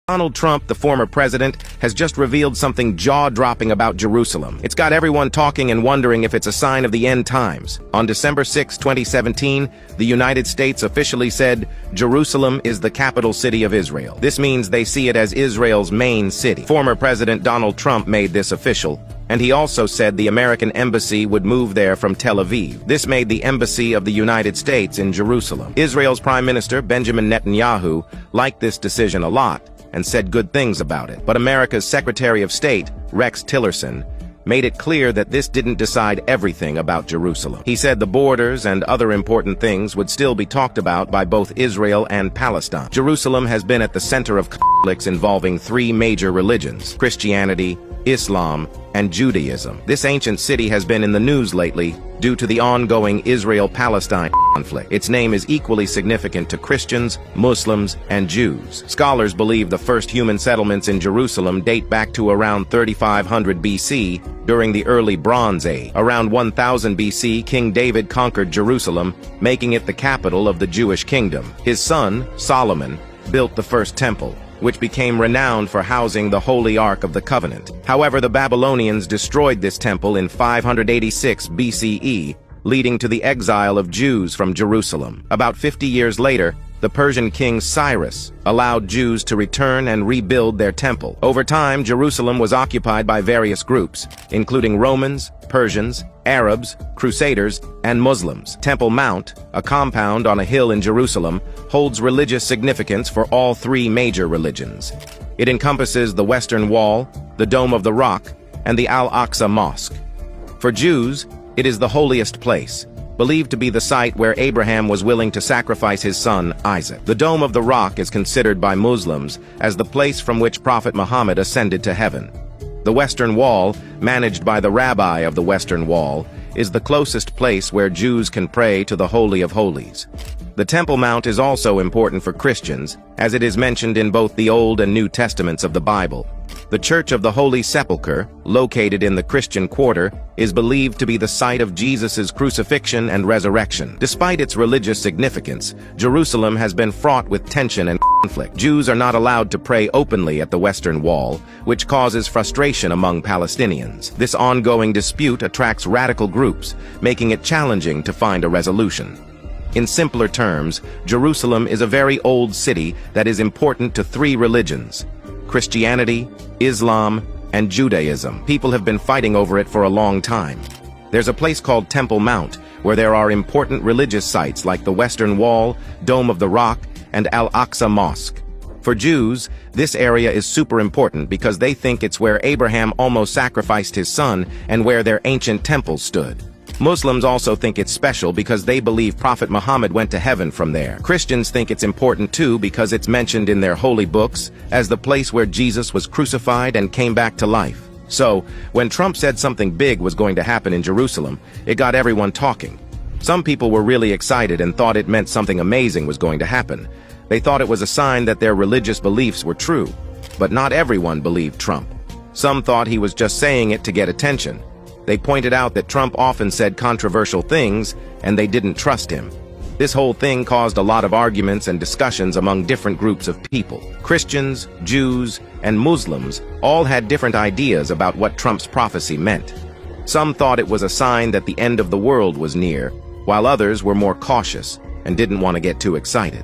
Donald Trump, the former president, has just revealed something jaw-dropping about Jerusalem. It's got everyone talking and wondering if it's a sign of the end times. On December 6, 2017, the United States officially said, Jerusalem is the capital city of Israel. This means they see it as Israel's main city. Former President Donald Trump made this official, and he also said the American embassy would move there from Tel Aviv. This made the embassy of the United States in Jerusalem. Israel's Prime Minister, Benjamin Netanyahu, liked this decision a lot and said good things about it. But America's Secretary of State, Rex Tillerson, made it clear that this didn't decide everything about Jerusalem. He said the borders and other important things would still be talked about by both Israel and Palestine. Jerusalem has been at the center of conflicts involving three major religions: Christianity, Islam, and Judaism. This ancient city has been in the news lately due to the ongoing Israel-Palestine conflict. Its name is equally significant to Christians, Muslims, and Jews. Scholars believe the first human settlements in Jerusalem date back to around 3500 BC during the early Bronze Age. Around 1000 BC, King David conquered Jerusalem, making it the capital of the Jewish kingdom. His son, Solomon, built the first temple, which became renowned for housing the Holy Ark of the Covenant. However, the Babylonians destroyed this temple in 586 BCE, leading to the exile of Jews from Jerusalem. About 50 years later, the Persian king Cyrus allowed Jews to return and rebuild their temple. Over time, Jerusalem was occupied by various groups, including Romans, Persians, Arabs, Crusaders, and Muslims. Temple Mount, a compound on a hill in Jerusalem, holds religious significance for all three major religions. It encompasses the Western Wall, the Dome of the Rock, and the Al-Aqsa Mosque. For Jews, it is the holiest place, believed to be the site where Abraham was willing to sacrifice his son, Isaac. The Dome of the Rock is considered by Muslims as the place from which Prophet Muhammad ascended to heaven. The Western Wall, managed by the rabbi of the Western Wall, is the closest place where Jews can pray to the Holy of Holies. The Temple Mount is also important for Christians, as it is mentioned in both the Old and New Testaments of the Bible. The Church of the Holy Sepulchre, located in the Christian Quarter, is believed to be the site of Jesus' crucifixion and resurrection. Despite its religious significance, Jerusalem has been fraught with tension and conflict. Jews are not allowed to pray openly at the Western Wall, which causes frustration among Palestinians. This ongoing dispute attracts radical groups, making it challenging to find a resolution. In simpler terms, Jerusalem is a very old city that is important to three religions: Christianity, Islam, and Judaism. People have been fighting over it for a long time. There's a place called Temple Mount, where there are important religious sites like the Western Wall, Dome of the Rock, and Al-Aqsa Mosque. For Jews, this area is super important because they think it's where Abraham almost sacrificed his son and where their ancient temples stood. Muslims also think it's special because they believe Prophet Muhammad went to heaven from there. Christians think it's important too because it's mentioned in their holy books as the place where Jesus was crucified and came back to life. So, when Trump said something big was going to happen in Jerusalem, it got everyone talking. Some people were really excited and thought it meant something amazing was going to happen. They thought it was a sign that their religious beliefs were true. But not everyone believed Trump. Some thought he was just saying it to get attention. They pointed out that Trump often said controversial things, and they didn't trust him. This whole thing caused a lot of arguments and discussions among different groups of people. Christians, Jews, and Muslims all had different ideas about what Trump's prophecy meant. Some thought it was a sign that the end of the world was near, while others were more cautious and didn't want to get too excited.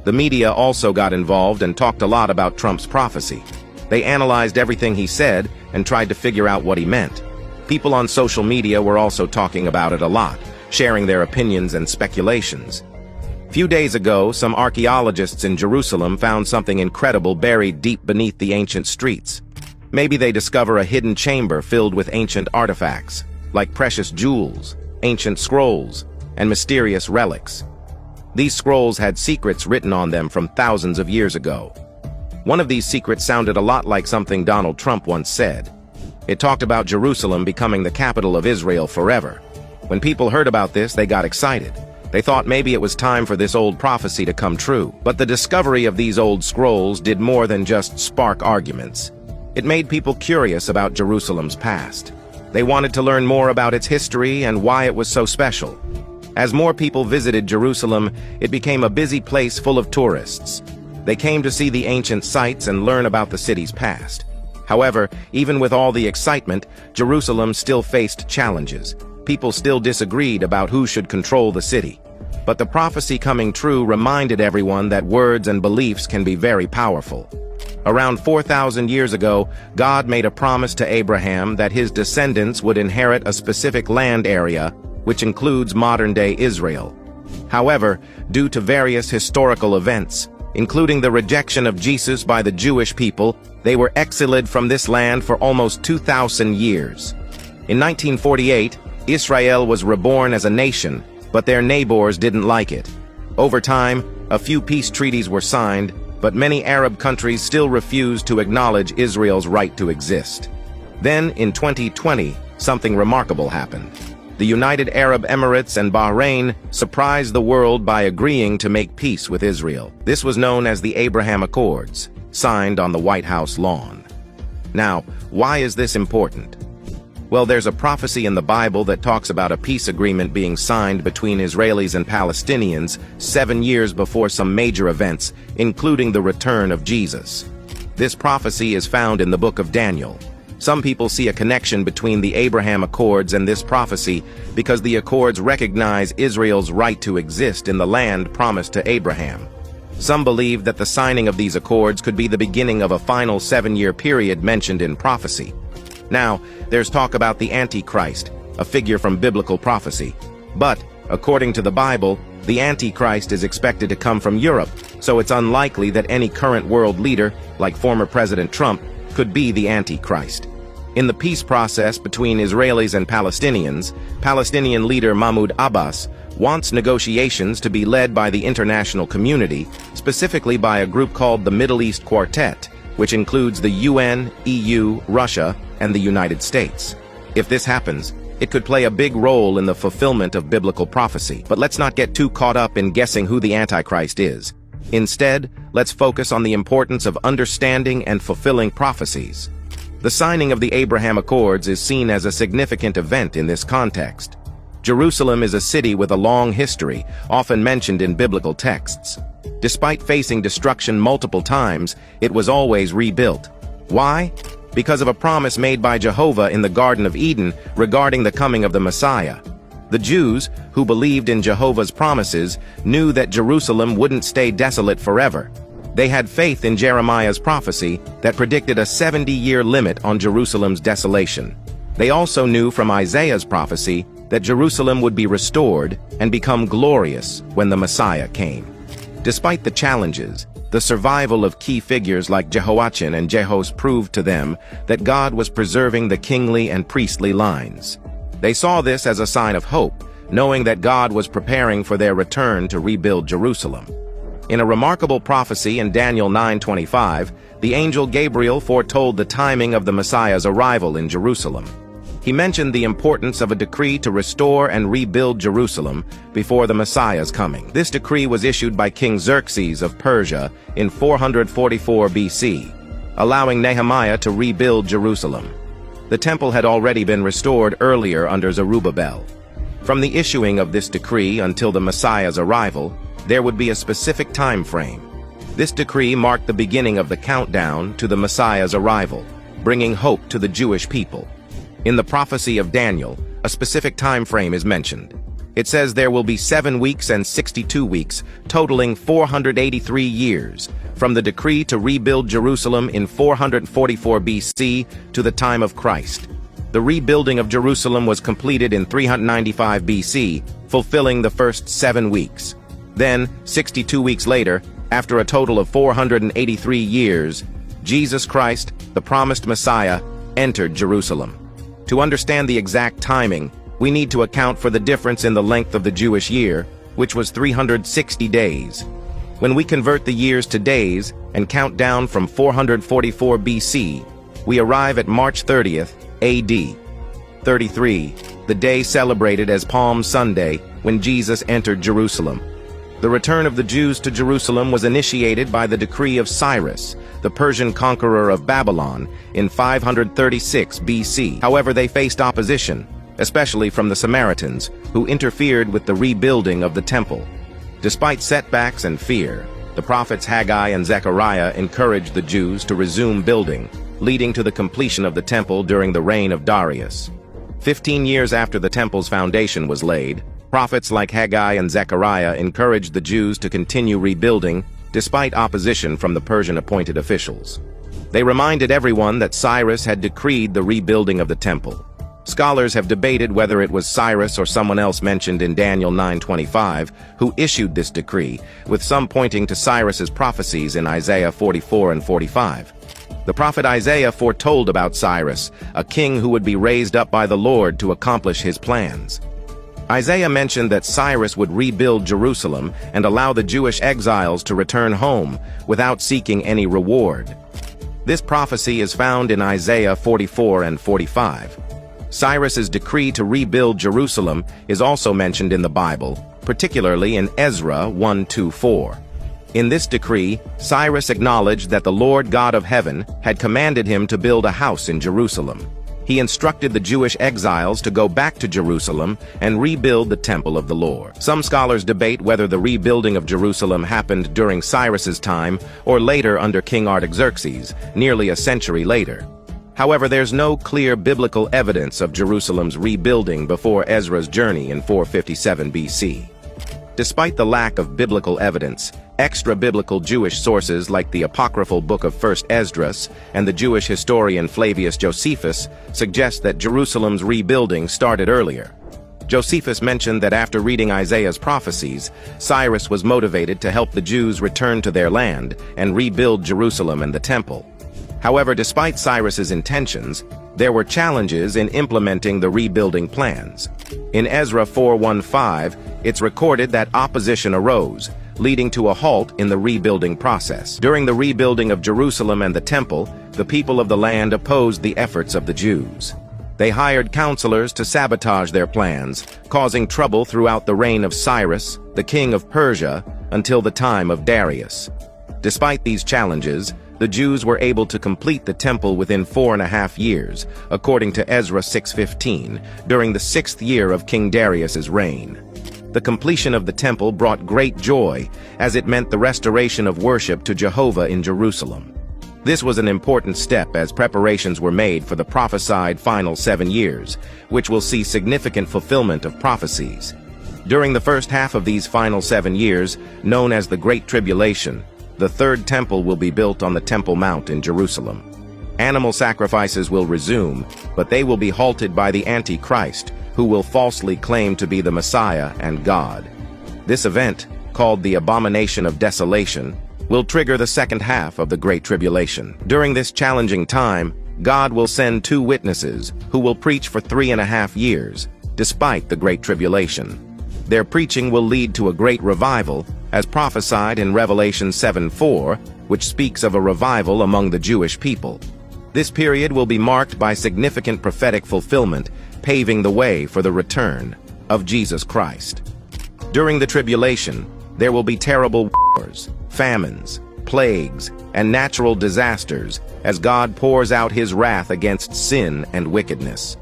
The media also got involved and talked a lot about Trump's prophecy. They analyzed everything he said and tried to figure out what he meant. People on social media were also talking about it a lot, sharing their opinions and speculations. A few days ago, some archaeologists in Jerusalem found something incredible buried deep beneath the ancient streets. Maybe they discover a hidden chamber filled with ancient artifacts, like precious jewels, ancient scrolls, and mysterious relics. These scrolls had secrets written on them from thousands of years ago. One of these secrets sounded a lot like something Donald Trump once said. It talked about Jerusalem becoming the capital of Israel forever. When people heard about this, they got excited. They thought maybe it was time for this old prophecy to come true. But the discovery of these old scrolls did more than just spark arguments. It made people curious about Jerusalem's past. They wanted to learn more about its history and why it was so special. As more people visited Jerusalem, it became a busy place full of tourists. They came to see the ancient sites and learn about the city's past. However, even with all the excitement, Jerusalem still faced challenges. People still disagreed about who should control the city. But the prophecy coming true reminded everyone that words and beliefs can be very powerful. Around 4,000 years ago, God made a promise to Abraham that his descendants would inherit a specific land area, which includes modern-day Israel. However, due to various historical events, including the rejection of Jesus by the Jewish people, they were exiled from this land for almost 2,000 years. In 1948, Israel was reborn as a nation, but their neighbors didn't like it. Over time, a few peace treaties were signed, but many Arab countries still refused to acknowledge Israel's right to exist. Then, in 2020, something remarkable happened. The United Arab Emirates and Bahrain surprised the world by agreeing to make peace with Israel. This was known as the Abraham Accords, signed on the White House lawn. Now, why is this important? Well, there's a prophecy in the Bible that talks about a peace agreement being signed between Israelis and Palestinians 7 years before some major events, including the return of Jesus. This prophecy is found in the book of Daniel. Some people see a connection between the Abraham Accords and this prophecy because the Accords recognize Israel's right to exist in the land promised to Abraham. Some believe that the signing of these accords could be the beginning of a final 7-year period mentioned in prophecy. Now, there's talk about the Antichrist, a figure from biblical prophecy. But, according to the Bible, the Antichrist is expected to come from Europe, so it's unlikely that any current world leader, like former President Trump, could be the Antichrist. In the peace process between Israelis and Palestinians, Palestinian leader Mahmoud Abbas wants negotiations to be led by the international community, specifically by a group called the Middle East Quartet, which includes the UN, EU, Russia, and the United States. If this happens, it could play a big role in the fulfillment of biblical prophecy. But let's not get too caught up in guessing who the Antichrist is. Instead, let's focus on the importance of understanding and fulfilling prophecies. The signing of the Abraham Accords is seen as a significant event in this context. Jerusalem is a city with a long history, often mentioned in biblical texts. Despite facing destruction multiple times, it was always rebuilt. Why? Because of a promise made by Jehovah in the Garden of Eden regarding the coming of the Messiah. The Jews, who believed in Jehovah's promises, knew that Jerusalem wouldn't stay desolate forever. They had faith in Jeremiah's prophecy that predicted a 70-year limit on Jerusalem's desolation. They also knew from Isaiah's prophecy that Jerusalem would be restored and become glorious when the Messiah came. Despite the challenges, the survival of key figures like Jehoiachin and Jehos proved to them that God was preserving the kingly and priestly lines. They saw this as a sign of hope, knowing that God was preparing for their return to rebuild Jerusalem. In a remarkable prophecy in Daniel 9:25, the angel Gabriel foretold the timing of the Messiah's arrival in Jerusalem. He mentioned the importance of a decree to restore and rebuild Jerusalem before the Messiah's coming. This decree was issued by King Xerxes of Persia in 444 BC, allowing Nehemiah to rebuild Jerusalem. The temple had already been restored earlier under Zerubbabel. From the issuing of this decree until the Messiah's arrival, there would be a specific time frame. This decree marked the beginning of the countdown to the Messiah's arrival, bringing hope to the Jewish people. In the prophecy of Daniel, a specific time frame is mentioned. It says there will be 7 weeks and 62 weeks, totaling 483 years, from the decree to rebuild Jerusalem in 444 BC to the time of Christ. The rebuilding of Jerusalem was completed in 395 BC, fulfilling the first 7 weeks. Then, 62 weeks later, after a total of 483 years, Jesus Christ, the promised Messiah, entered Jerusalem. To understand the exact timing, we need to account for the difference in the length of the Jewish year, which was 360 days. When we convert the years to days and count down from 444 BC, we arrive at March 30th, AD 33, the day celebrated as Palm Sunday when Jesus entered Jerusalem. The return of the Jews to Jerusalem was initiated by the decree of Cyrus, the Persian conqueror of Babylon, in 536 BC. However, they faced opposition, especially from the Samaritans, who interfered with the rebuilding of the temple. Despite setbacks and fear, The prophets Haggai and Zechariah encouraged the Jews to resume building, leading to the completion of the temple during the reign of Darius. 15 years after the temple's foundation was laid, prophets like Haggai and Zechariah encouraged the Jews to continue rebuilding despite opposition from the Persian-appointed officials. They reminded everyone that Cyrus had decreed the rebuilding of the temple. Scholars have debated whether it was Cyrus or someone else mentioned in Daniel 9:25 who issued this decree, with some pointing to Cyrus's prophecies in Isaiah 44 and 45. The prophet Isaiah foretold about Cyrus, a king who would be raised up by the Lord to accomplish his plans. Isaiah mentioned that Cyrus would rebuild Jerusalem and allow the Jewish exiles to return home without seeking any reward. This prophecy is found in Isaiah 44 and 45. Cyrus's decree to rebuild Jerusalem is also mentioned in the Bible, particularly in Ezra 1:2-4. In this decree, Cyrus acknowledged that the Lord God of heaven had commanded him to build a house in Jerusalem. He instructed the Jewish exiles to go back to Jerusalem and rebuild the temple of the Lord. Some scholars debate whether the rebuilding of Jerusalem happened during Cyrus's time or later under King Artaxerxes, nearly a century later. However, there's no clear biblical evidence of Jerusalem's rebuilding before Ezra's journey in 457 BC. Despite the lack of biblical evidence, extra-biblical Jewish sources like the apocryphal book of 1 Esdras and the Jewish historian Flavius Josephus suggest that Jerusalem's rebuilding started earlier. Josephus mentioned that after reading Isaiah's prophecies, Cyrus was motivated to help the Jews return to their land and rebuild Jerusalem and the temple. However, despite Cyrus's intentions, there were challenges in implementing the rebuilding plans. In Ezra 4:1-5, it's recorded that opposition arose, leading to a halt in the rebuilding process. During the rebuilding of Jerusalem and the temple, the people of the land opposed the efforts of the Jews. They hired counselors to sabotage their plans, causing trouble throughout the reign of Cyrus, the king of Persia, until the time of Darius. Despite these challenges, the Jews were able to complete the temple within 4.5 years, according to Ezra 6:15, during the 6th year of King Darius's reign. The completion of the temple brought great joy, as it meant the restoration of worship to Jehovah in Jerusalem. This was an important step as preparations were made for the prophesied final 7 years, which will see significant fulfillment of prophecies. During the first half of these final 7 years, known as the Great Tribulation, the third temple will be built on the Temple Mount in Jerusalem. Animal sacrifices will resume, but they will be halted by the Antichrist, who will falsely claim to be the Messiah and God. This event, called the Abomination of Desolation, will trigger the second half of the Great Tribulation. During this challenging time, God will send 2 witnesses who will preach for 3.5 years, despite the Great Tribulation. Their preaching will lead to a great revival, as prophesied in Revelation 7:4, which speaks of a revival among the Jewish people. This period will be marked by significant prophetic fulfillment, paving the way for the return of Jesus Christ. During the tribulation, there will be terrible wars, famines, plagues, and natural disasters as God pours out his wrath against sin and wickedness.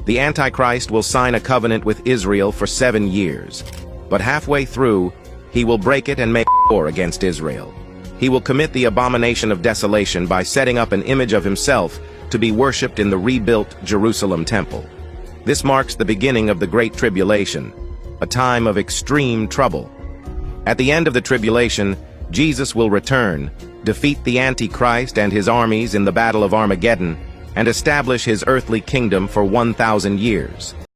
The Antichrist will sign a covenant with Israel for 7 years, but halfway through, he will break it and make war against Israel. He will commit the abomination of desolation by setting up an image of himself to be worshipped in the rebuilt Jerusalem temple. This marks the beginning of the Great Tribulation, a time of extreme trouble. At the end of the tribulation, Jesus will return, defeat the Antichrist and his armies in the Battle of Armageddon, and establish his earthly kingdom for 1,000 years.